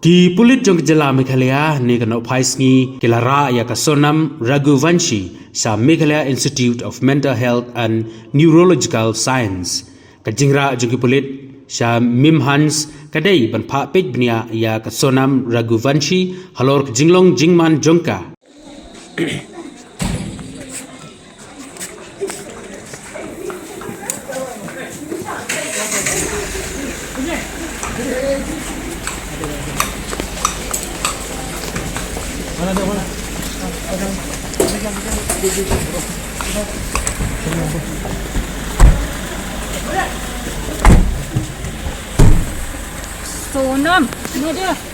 Ki pulit jong jela Meghalaya ni kanok phaisngi kilara ya ka Sonam Raghuvanshi sa Meghalaya Institute of Mental Health and Neurological Science. Kajingra jong ki pulit sa MIMHANS kadai ban pha peit bnia ya ka Sonam Raghuvanshi halor jinglong jingman jongka. Sonam, ini dia.